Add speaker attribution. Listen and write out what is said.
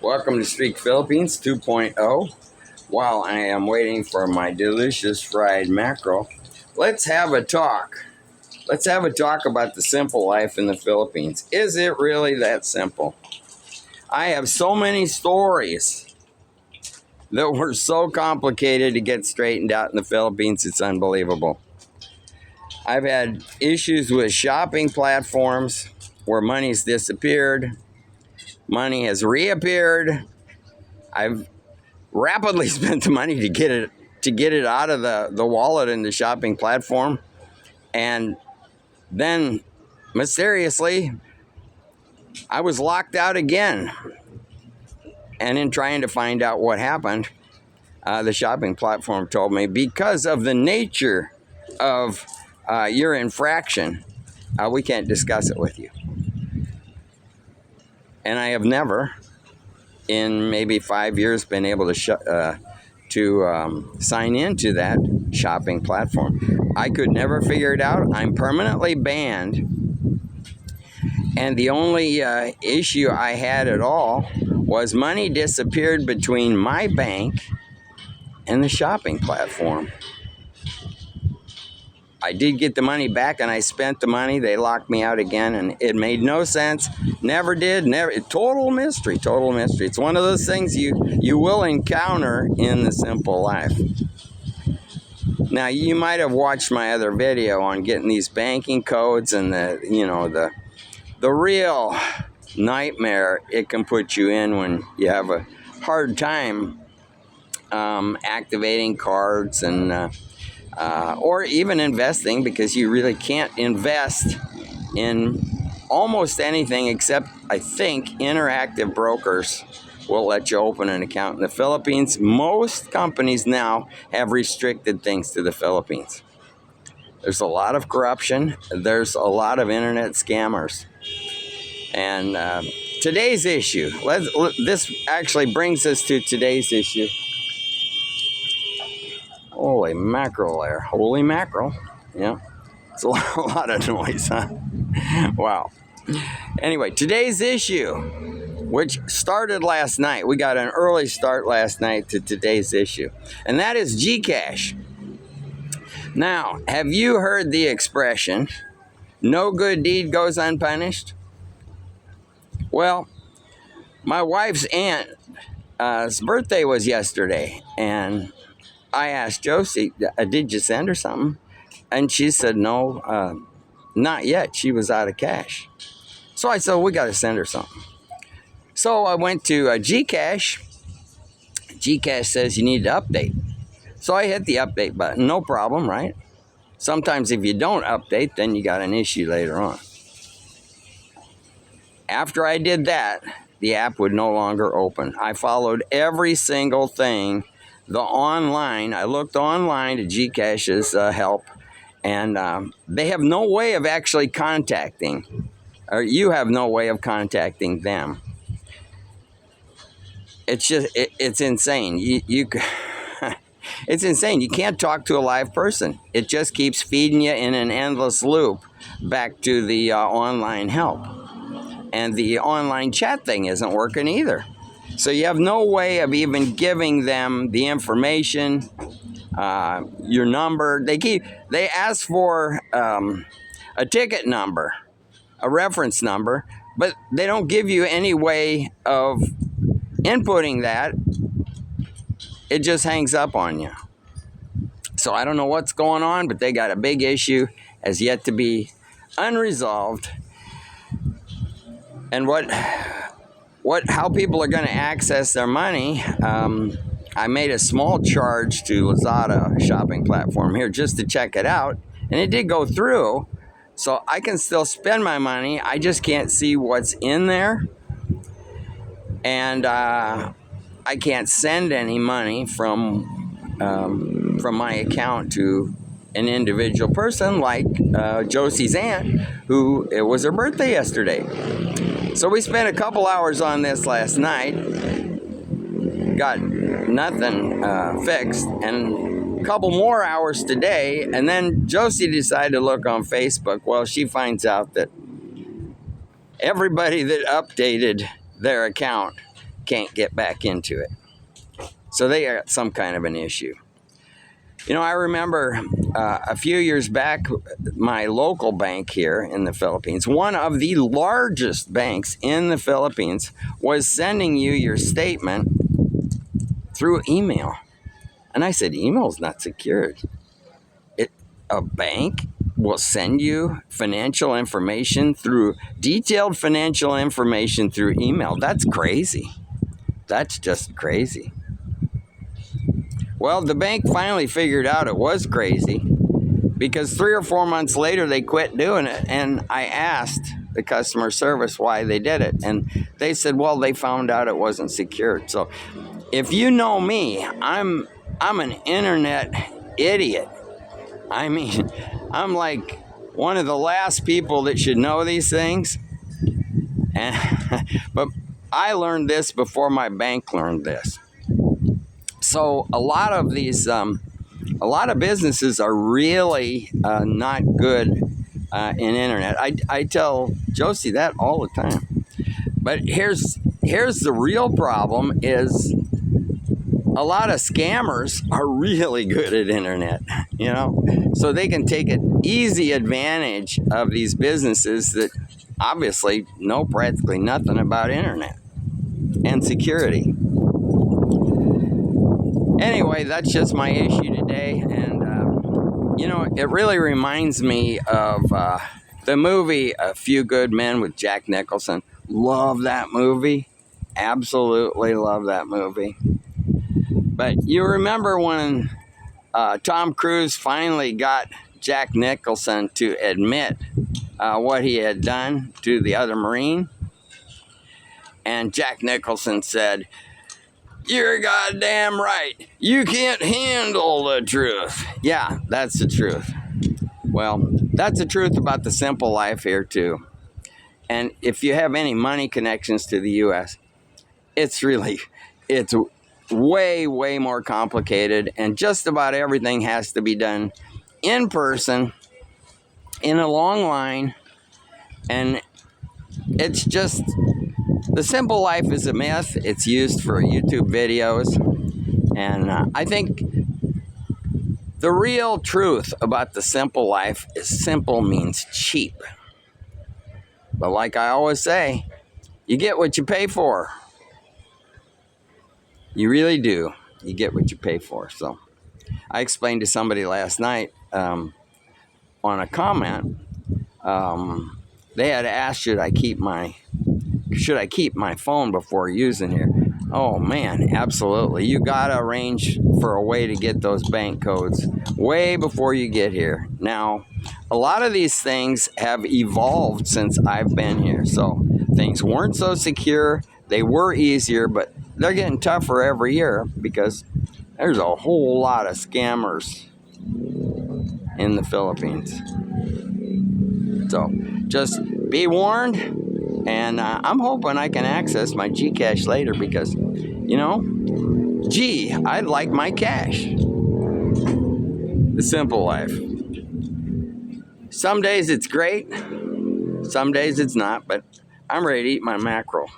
Speaker 1: Welcome to Streak Philippines 2.0. While I am waiting for my delicious fried mackerel, let's have a talk. Let's have a talk about the simple life in the Philippines. Is it really that simple? I have so many stories that were so complicated to get straightened out in the Philippines, it's unbelievable. I've had issues with shopping platforms where money's disappeared, money has reappeared. I've rapidly spent the money to get it out of the wallet in the shopping platform, and then mysteriously I was locked out again. And in trying to find out what happened, the shopping platform told me because of the nature of your infraction, we can't discuss it with you. And I have never, in maybe 5 years, been able to sign into that shopping platform. I could never figure it out. I'm permanently banned. And the only issue I had at all was money disappeared between my bank and the shopping platform. I did get the money back and I spent the money. They locked me out again and it made no sense. Never did. Never. Total mystery. Total mystery. It's one of those things you will encounter in the simple life. Now, you might have watched my other video on getting these banking codes and the real nightmare it can put you in when you have a hard time activating cards and or even investing, because you really can't invest in almost anything except, I think, Interactive Brokers will let you open an account in the Philippines. Most companies now have restricted things to the Philippines. There's a lot of corruption. There's a lot of internet scammers. And today's issue, this actually brings us to today's issue. Holy mackerel there. Holy mackerel. Yeah. It's a lot of noise, huh? Wow. Anyway, today's issue, which started last night. We got an early start last night to today's issue. And that is Gcash. Now, have you heard the expression, no good deed goes unpunished? Well, my wife's aunt's birthday was yesterday, and I asked Josie, did you send her something? And she said, no, not yet. She was out of cash. So I said, we got to send her something. So I went to Gcash. Gcash says you need to update. So I hit the update button. No problem, right? Sometimes if you don't update, then you got an issue later on. After I did that, the app would no longer open. I followed every single thing. I looked online to Gcash's help, and they have no way of actually contacting, or you have no way of contacting them. It's just, it's insane. It's insane. You can't talk to a live person. It just keeps feeding you in an endless loop back to the online help. And the online chat thing isn't working either. So you have no way of even giving them the information, your number. They ask for a ticket number, a reference number, but they don't give you any way of inputting that. It just hangs up on you. So I don't know what's going on, but they got a big issue as yet to be unresolved. And how people are going to access their money, I made a small charge to Lazada shopping platform here just to check it out, and it did go through, so I can still spend my money. I just can't see what's in there, and I can't send any money from my account to an individual person like Josie's aunt, who it was her birthday yesterday. So we spent a couple hours on this last night, got nothing fixed, and a couple more hours today, and then Josie decided to look on Facebook. Well, she finds out that everybody that updated their account can't get back into it. So they got some kind of an issue. You know, I remember a few years back, my local bank here in the Philippines, one of the largest banks in the Philippines, was sending you your statement through email. And I said, email's not secured. A bank will send you financial information through detailed financial information through email. That's crazy. That's just crazy. Well, the bank finally figured out it was crazy because 3 or 4 months later they quit doing it, and I asked the customer service why they did it, and they said, well, they found out it wasn't secured. So if you know me, I'm an internet idiot. I mean, I'm like one of the last people that should know these things. But I learned this before my bank learned this. So a lot of businesses are really not good in internet. I tell Josie that all the time. But here's the real problem is a lot of scammers are really good at internet, you know, so they can take an easy advantage of these businesses that obviously know practically nothing about internet and security. Anyway, that's just my issue today, and you know, it really reminds me of the movie A Few Good Men with Jack Nicholson. Love that movie, absolutely love that movie. But you remember when Tom Cruise finally got Jack Nicholson to admit what he had done to the other Marine? And Jack Nicholson said, "You're goddamn right. You can't handle the truth." Yeah, that's the truth. Well, that's the truth about the simple life here too. And if you have any money connections to the U.S., it's way, way more complicated, and just about everything has to be done in person, in a long line, and it's just, the simple life is a myth. It's used for YouTube videos, and I think the real truth about the simple life is simple means cheap. But like I always say, you get what you pay for. You really do. You get what you pay for. So I explained to somebody last night on a comment, they had asked, should I keep my phone before using here? Oh man, absolutely. You gotta arrange for a way to get those bank codes way before you get here. Now, a lot of these things have evolved since I've been here. So things weren't so secure. They were easier, but they're getting tougher every year because there's a whole lot of scammers in the Philippines. So just be warned. And I'm hoping I can access my Gcash later because, you know, I'd like my cash. The simple life. Some days it's great. Some days it's not, but I'm ready to eat my mackerel.